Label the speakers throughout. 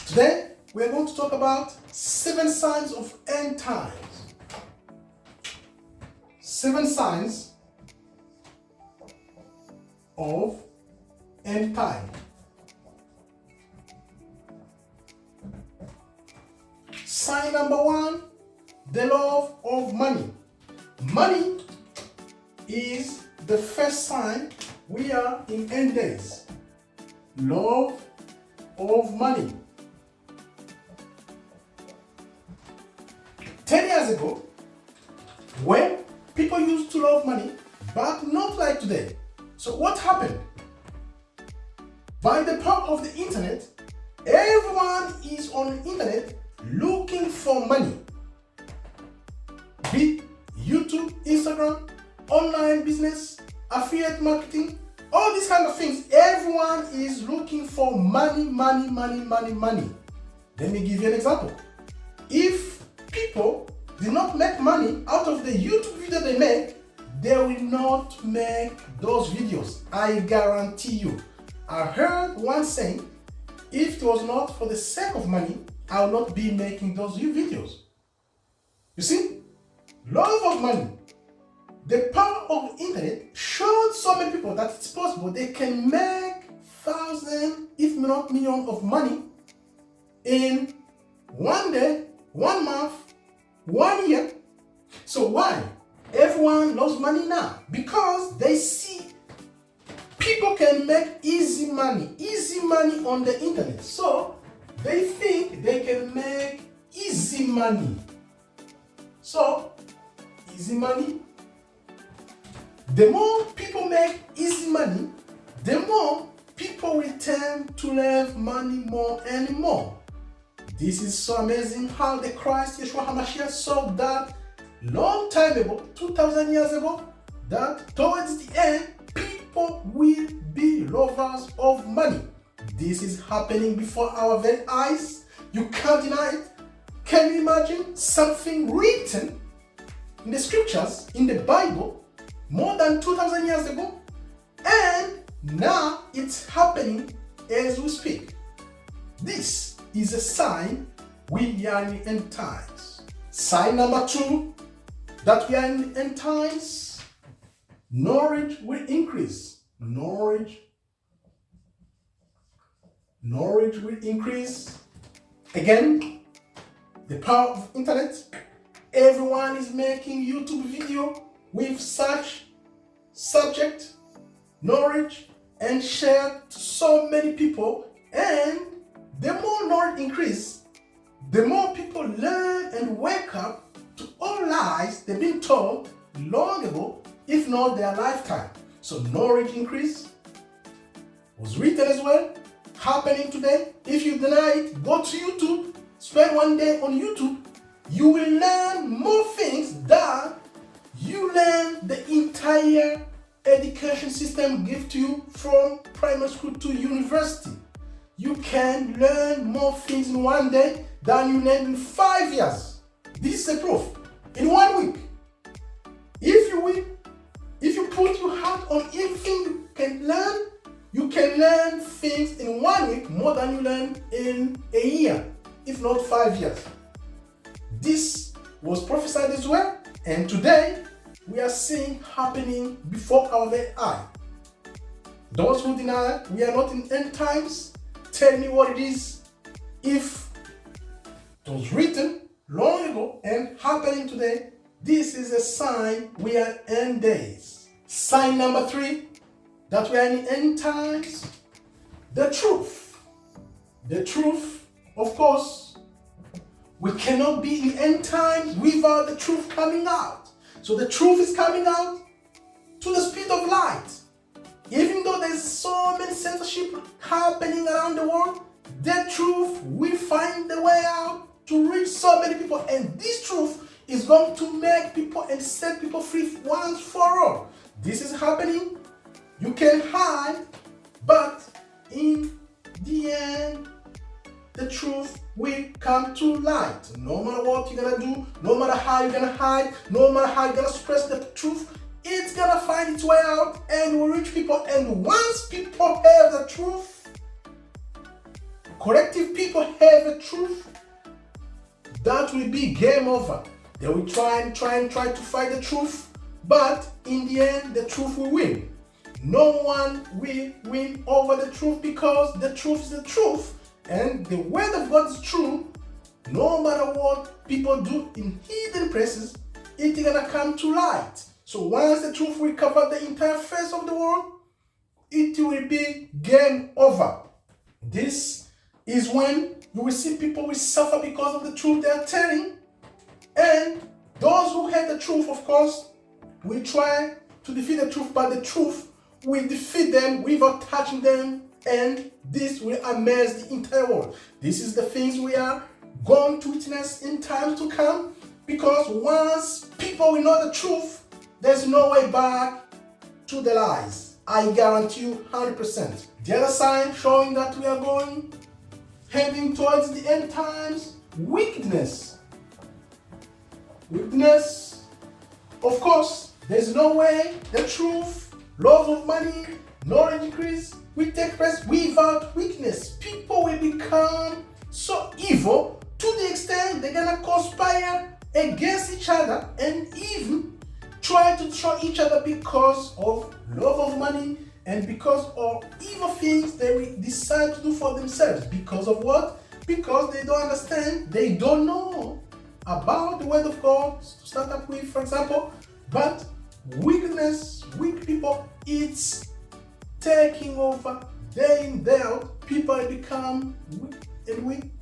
Speaker 1: Today, we are going to talk about 7 signs of end times. 7 signs of end time. Sign number 1, the love of money. Money is the first sign we are in end days. Love of money. 10 years ago, when people used to love money, but not like today. So what happened? By the power of the internet, everyone is on the internet looking for money. Be it YouTube, Instagram, online business, affiliate marketing, all these kind of things. Everyone is looking for money. Let me give you an example. If people did not make money out of the YouTube video they make, they will not make those videos. I guarantee you. I heard one saying, if it was not for the sake of money, I will not be making those videos. You see, love of money. The power of the internet showed so many people that it's possible they can make thousands, if not millions of money in one day, 1 month, 1 year. So why? Everyone loves money now because they see people can make easy money on the internet. So they think they can make easy money. So easy money. The more people make easy money, the more people will tend to love money more and more. This is so amazing how the Christ Yeshua HaMashiach saw that long time ago, 2,000 years ago, that towards the end, people will be lovers of money. This is happening before our very eyes. You can't deny it. Can you imagine something written in the scriptures, in the Bible, more than 2,000 years ago? And now it's happening as we speak. This is a sign we are in the end times. Sign number 2, that we are in the end times. Knowledge will increase. Knowledge will increase. Again, the power of internet. Everyone is making YouTube video with such subject, knowledge, and shared to so many people. And the more knowledge increase, the more people learn and wake up to all lies they've been told long ago, if not their lifetime. So knowledge increase was written as well, happening today. If you deny it, go to YouTube, spend 1 day on YouTube, you will learn more things than you learn the entire education system give to you from primary school to university. You can learn more things in 1 day than you learn in 5 years. This is a proof. In 1 week, if you put your heart on everything you can learn things in 1 week more than you learn in a year, if not 5 years. This was prophesied as well, and today we are seeing happening before our very eye. Those who deny we are not in end times, tell me what it is. If it was written long ago and happening today, this is a sign we are end days. Sign number 3, that we are in end times. The truth. The truth, of course, we cannot be in end times without the truth coming out. So the truth is coming out to the speed of light. Even though there's so many censorship happening around the world, the truth will find the way out to reach so many people. And this truth is going to make people and set people free once for all. This is happening. You can hide, but in the end, the truth will come to light. No matter what you're gonna do, no matter how you're gonna hide, no matter how you're gonna suppress the truth, it's gonna find its way out and will reach people. And once people have the truth, corrective people have will be game over. They will try to fight the truth, but in the end, the truth will win. No one will win over the truth because the truth is the truth, and the word of God is true. No matter what people do in hidden places, it's gonna come to light. So once the truth will cover the entire face of the world, it will be game over. This is when you will see people will suffer because of the truth they are telling, and those who hate the truth, of course, will try to defeat the truth, but the truth will defeat them without touching them, and this will amaze the entire world. This is the things we are going to witness in time to come, because once people will know the truth, there's no way back to the lies. I guarantee you 100%. The other sign showing that we are heading towards the end times, wickedness. Wickedness, of course, there's no way the truth, love of money, knowledge increase will take place without weakness. People will become so evil to the extent they're gonna conspire against each other and even try to destroy each other because of love of money and because of evil things they will decide to do for themselves. Because of what? Because they don't understand, they don't know about the word of God to start up with, for example. But wickedness, weak people, it's taking over day in, day out. People become weak and weak.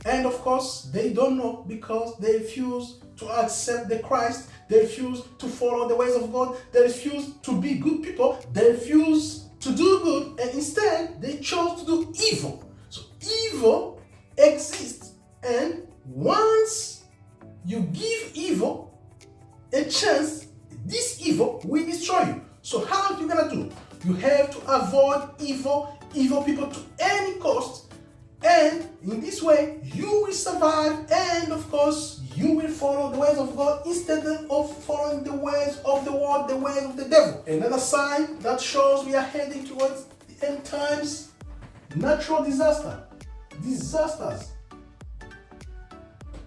Speaker 1: And of course, they don't know because they refuse to accept the Christ. They refuse to follow the ways of God. They refuse to be good people. They refuse to do good, and instead they chose to do evil. So evil exists, and once you give evil a chance, this evil will destroy you. So how are you gonna do? You have to avoid evil people to any cost, and in this way you will survive, and of course you will follow the ways of God instead of following the ways of the world, the ways of the devil. Another sign that shows we are heading towards the end times, natural disasters.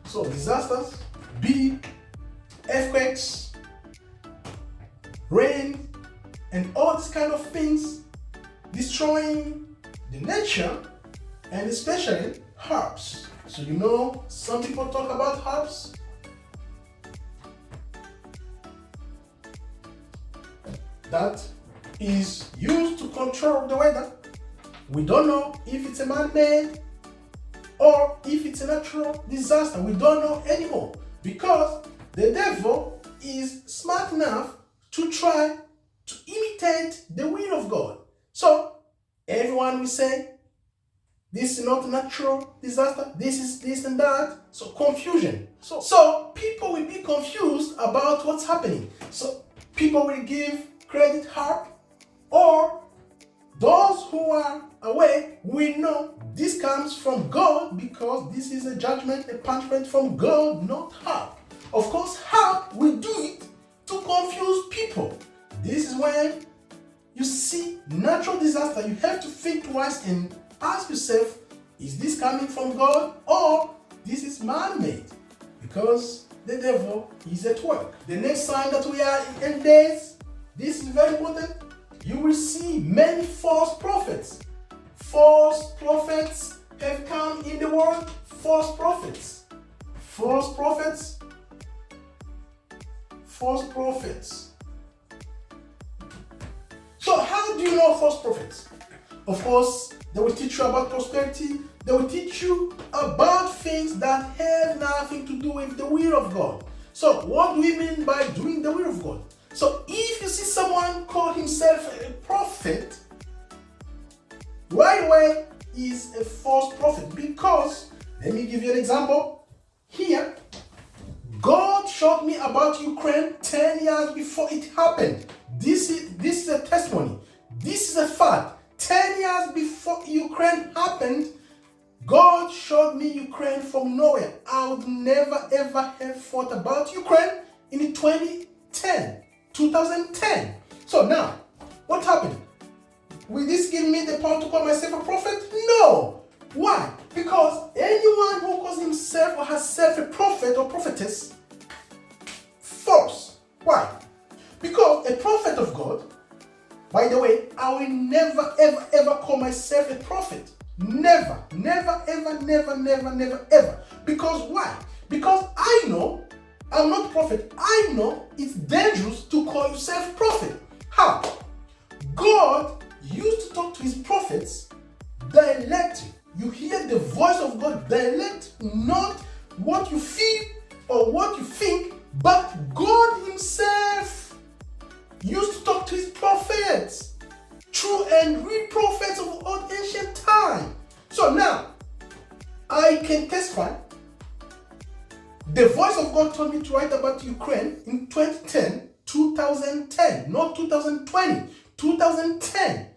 Speaker 1: So disasters, be earthquakes, rain, and all these kind of things destroying the nature, and especially herbs. So you know, some people talk about herbs. That is used to control the weather. We don't know if it's a man-made or if it's a natural disaster. We don't know anymore because the devil is smart enough to try to imitate the will of God. So everyone will say, this is not natural disaster, this is this and that. So confusion. So people will be confused about what's happening. So people will give credit hard, or those who are away will know this comes from God because this is a judgment, a punishment from God, not hard. Of course, hard will do it to confuse people. This is when you see natural disaster, you have to think twice and ask yourself, is this coming from God or this is man-made? Because the devil is at work. The next sign that we are in end days, this is very important. You will see many false prophets. False prophets have come in the world. False prophets. False prophets. False prophets. So how do you know false prophets? Of course, they will teach you about prosperity. They will teach you about things that have nothing to do with the will of God. So what do we mean by doing the will of God? So if you see someone call himself a prophet, right away is a false prophet. Because, let me give you an example. Here, God showed me about Ukraine 10 years before it happened. This is a testimony. This is a fact. 10 years before Ukraine happened, God showed me Ukraine from nowhere. I would never ever have thought about Ukraine in 2010. So now, what happened? Will this give me the power to call myself a prophet? No. Why? Because anyone who calls himself or herself a prophet or never, never, never, ever. Because why? Because I know I'm not prophet. I know it's dangerous to call yourself prophet. How? God used to talk to his prophets directly. You hear the voice of God direct, not what you feel or what you think, but God himself used to talk to his prophets, true and real prophets of old ancient time. So now, I can testify. The voice of God told me to write about Ukraine in 2010, not 2020, 2010.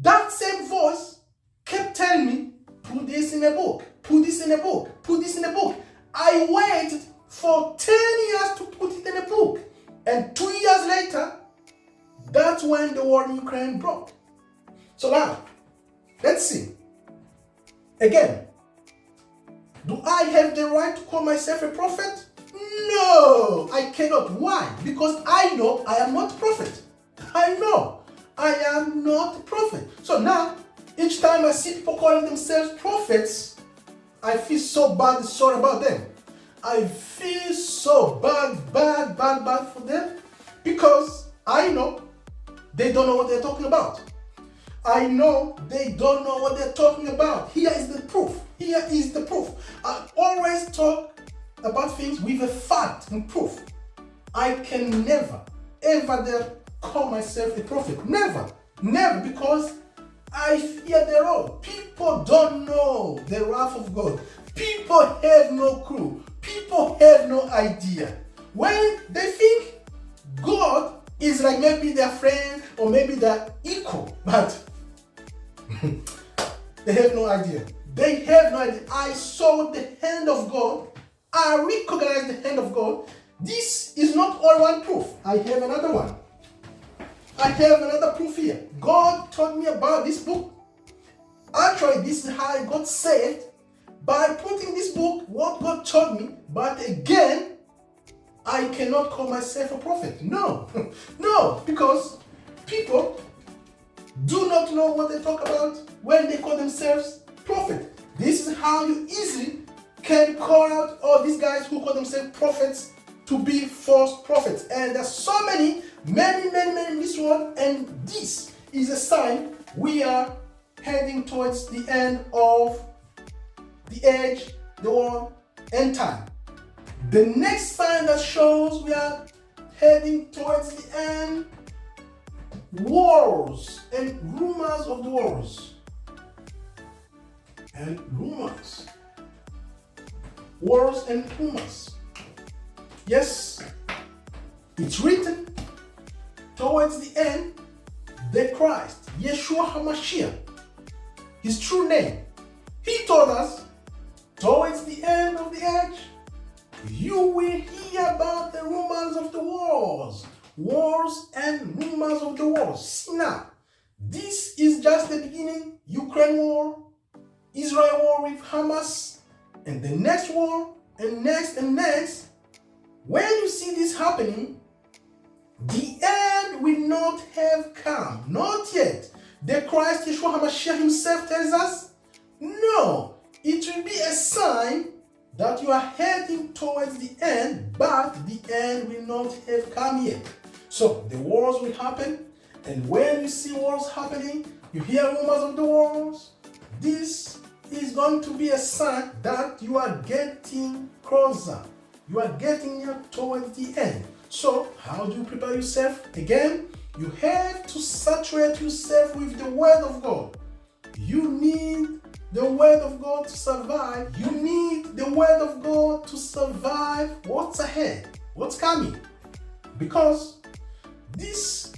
Speaker 1: That same voice kept telling me, put this in a book, put this in a book, put this in a book. I waited for 10 years to put it in a book. And 2 years later, that's when the war in Ukraine broke. So now, let's see. Again, do I have the right to call myself a prophet? No, I cannot. Why? Because I know I am not a prophet. I know I am not a prophet. So now, each time I see people calling themselves prophets, I feel so bad, sorry about them. I feel so bad for them, because I know they don't know what they're talking about. I know they don't know what they're talking about. Here is the proof. Here is the proof. I always talk about things with a fact and proof. I can never, ever dare call myself a prophet. Never, never, because I fear the Lord. People don't know the wrath of God. People have no clue. People have no idea. When they think God is like maybe their friend or maybe their equal, but they have no idea. They have no idea. I saw the hand of God. I recognize the hand of God. This is not all one proof. I have another one. I have another proof here. God told me about this book. Actually, this is how I got saved, by putting this book, what God told me. But again, I cannot call myself a prophet. No, no, because people do not know what they talk about when they call themselves prophet. This is how you easily can call out all these guys who call themselves prophets to be false prophets. And there's so many in this world, and this is a sign we are heading towards the end of the age, the world, end time. The next sign that shows we are heading towards the end: wars and rumors of the wars. And rumors. Wars and rumors. Yes, it's written towards the end, the Christ, Yeshua HaMashiach, his true name. He told us, towards the end of the age, you will hear about the rumors of the wars. Wars and rumors of the wars. See now, this is just the beginning. Ukraine war, Israel war with Hamas, and the next war, and next and next. When you see this happening, the end will not have come. Not yet. The Christ Yeshua HaMashiach himself tells us, no, it will be a sign that you are heading towards the end, but the end will not have come yet. So the wars will happen, and when you see wars happening, you hear rumors of the wars. This is going to be a sign that you are getting closer. You are getting near towards the end. So how do you prepare yourself? Again, you have to saturate yourself with the Word of God. You need the Word of God to survive. You need the Word of God to survive what's ahead, what's coming. Because this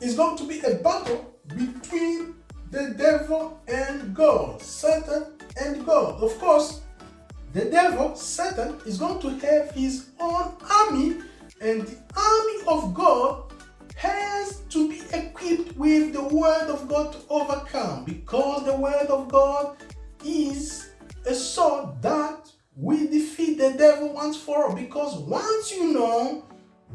Speaker 1: is going to be a battle between the devil and God, Satan and God. Of course, the devil, Satan, is going to have his own army, and the army of God has to be equipped with the Word of God to overcome, because the Word of God is a sword that will defeat the devil once for all. Because once you know,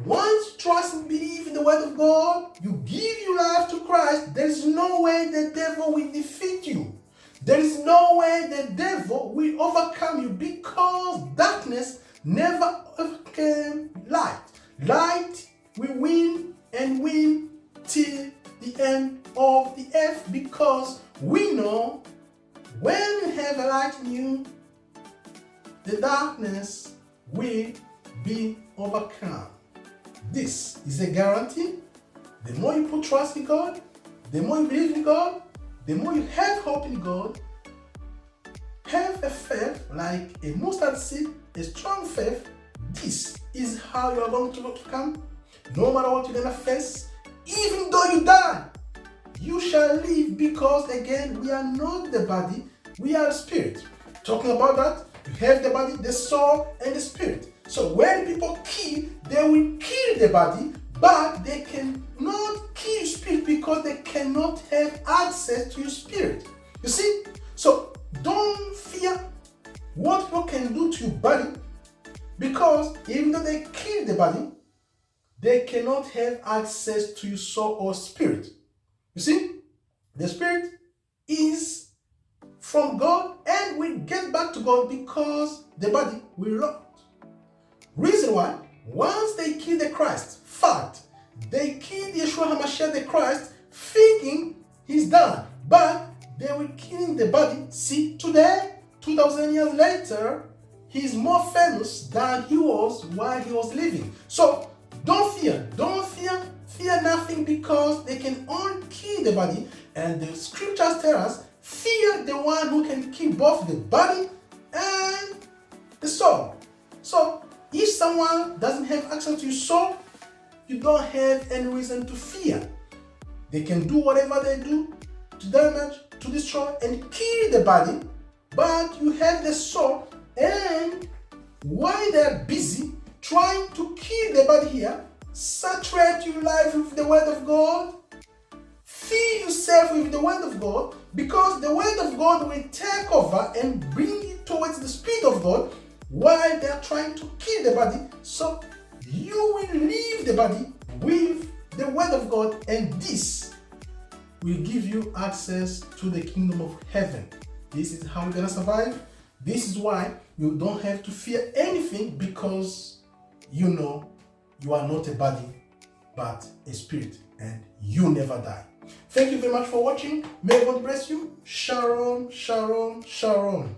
Speaker 1: once you trust and believe in the Word of God, you give your life to Christ, there's no way the devil will defeat you. There is no way the devil will overcome you, because darkness never overcame light. Light will win and win till the end of the earth, because we know when you have a light in you, the darkness will be overcome. This is a guarantee. The more you put trust in God, the more you believe in God, the more you have hope in God, have a faith like a mustard seed, a strong faith. This is how you are going to overcome. No matter what you're going to face, even though you die, you shall live, because again, we are not the body, we are a spirit. Talking about that, you have the body, the soul, and the spirit. So when people kill, they will kill the body, but they cannot kill your spirit, because they cannot have access to your spirit. You see? So don't fear what people can do to your body, because even though they kill the body, they cannot have access to your soul or spirit. You see? The spirit is from God and will get back to God, because the body will rot. Reason why, once they kill the Christ, fact, they killed Yeshua HaMashiach the Christ thinking he's done, but they were killing the body. See, today, 2000 years later, he's more famous than he was while he was living. So don't fear, fear nothing, because they can only kill the body, and the scriptures tell us, fear the one who can kill both the body and the soul. So if someone doesn't have access to your soul, you don't have any reason to fear. They can do whatever they do to damage, to destroy, and kill the body, but you have the soul, and while they're busy trying to kill the body here, saturate your life with the word of God, fill yourself with the word of God, because the word of God will take over and bring you towards the Spirit of God while they're trying to kill the body. So you will leave the body with the word of God, and this will give you access to the kingdom of heaven. This is how you're gonna survive. This is why you don't have to fear anything, because you know you are not a body but a spirit, and you never die. Thank you very much for watching. May God bless you. Shalom, shalom, shalom.